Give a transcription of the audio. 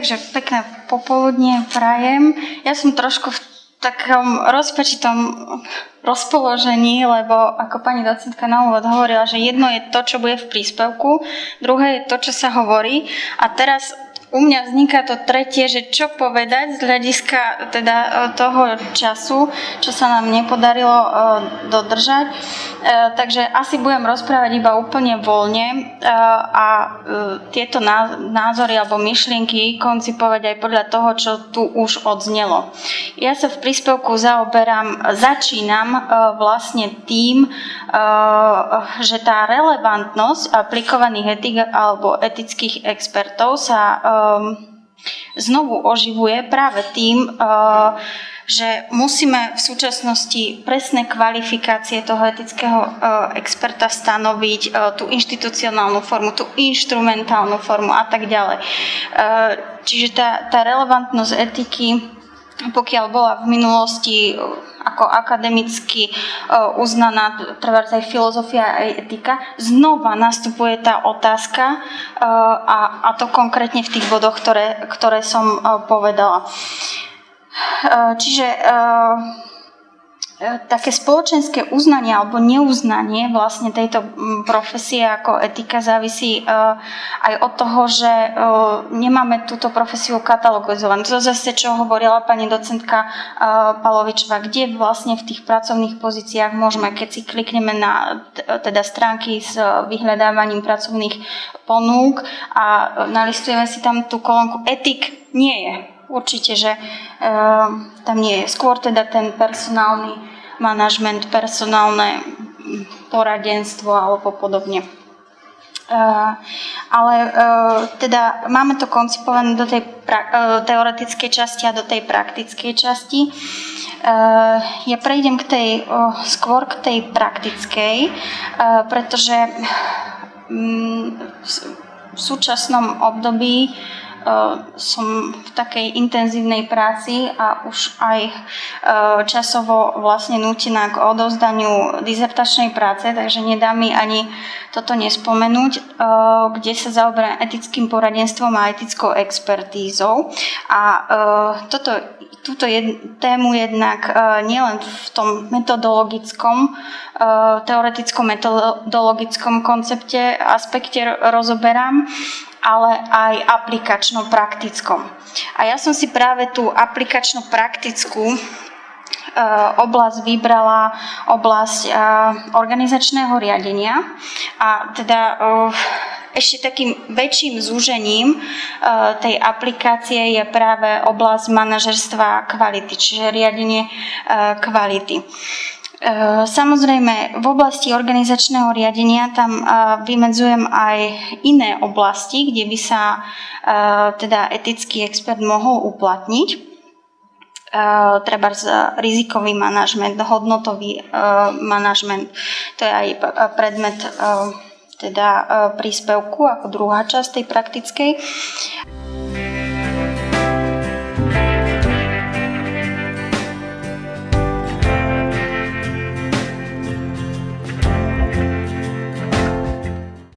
Takže pekné popoludnie prajem. Ja som trošku v takom rozpačitom rozpoložení, lebo ako pani docentka na úvod hovorila, že jedno je to, čo bude v príspevku, druhé je to, čo sa hovorí a teraz u mňa vzniká to tretie, že čo povedať z hľadiska teda toho času, čo sa nám nepodarilo dodržať. Takže asi budem rozprávať iba úplne voľne a tieto názory alebo myšlienky koncipovať aj podľa toho, čo tu už odznelo. Ja sa v príspevku začínam vlastne tým, že tá relevantnosť aplikovaných etik alebo etických expertov sa znovu oživuje práve tým, že musíme v súčasnosti presné kvalifikácie toho etického experta stanoviť, tú inštitucionálnu formu, tú inštrumentálnu formu a tak ďalej. Čiže tá relevantnosť etiky, pokiaľ bola v minulosti ako akademicky uznaná, trebárs aj filozofia a etika, znova nastupuje tá otázka a to konkrétne v tých bodoch, ktoré som povedala. Čiže také spoločenské uznanie alebo neuznanie vlastne tejto profesie ako etika závisí aj od toho, že nemáme túto profesiu katalogizovanú. To zase, čo hovorila pani docentka Palovičová, kde vlastne v tých pracovných pozíciách môžeme, keď si klikneme na teda stránky s vyhľadávaním pracovných ponúk a nalistujeme si tam tú kolónku etik, nie je. Určite, že tam nie je. Skôr teda ten personálny manažment, personálne poradenstvo alebo podobne. Ale teda máme to koncipované do tej teoretickej časti a do tej praktickej časti. Ja prejdem skôr k tej praktickej, pretože v súčasnom období som v takej intenzívnej práci a už aj časovo vlastne nútená k odovzdaniu dizertačnej práce, takže nedá mi ani toto nespomenúť, kde sa zaoberám etickým poradenstvom a etickou expertízou. A túto tému jednak nielen v tom metodologickom, teoreticko-metodologickom koncepte, aspekte rozoberám, ale aj aplikačno-praktickom. A ja som si práve tú aplikačno-praktickú oblasť vybrala, oblasť organizačného riadenia a teda ešte takým väčším zúžením tej aplikácie je práve oblasť manažerstva kvality, čiže riadenie kvality. Samozrejme, v oblasti organizačného riadenia tam vymedzujem aj iné oblasti, kde by sa teda etický expert mohol uplatniť. Trebárs rizikový manažment, hodnotový manažment, to je aj predmet teda príspevku ako druhá časť tej praktickej.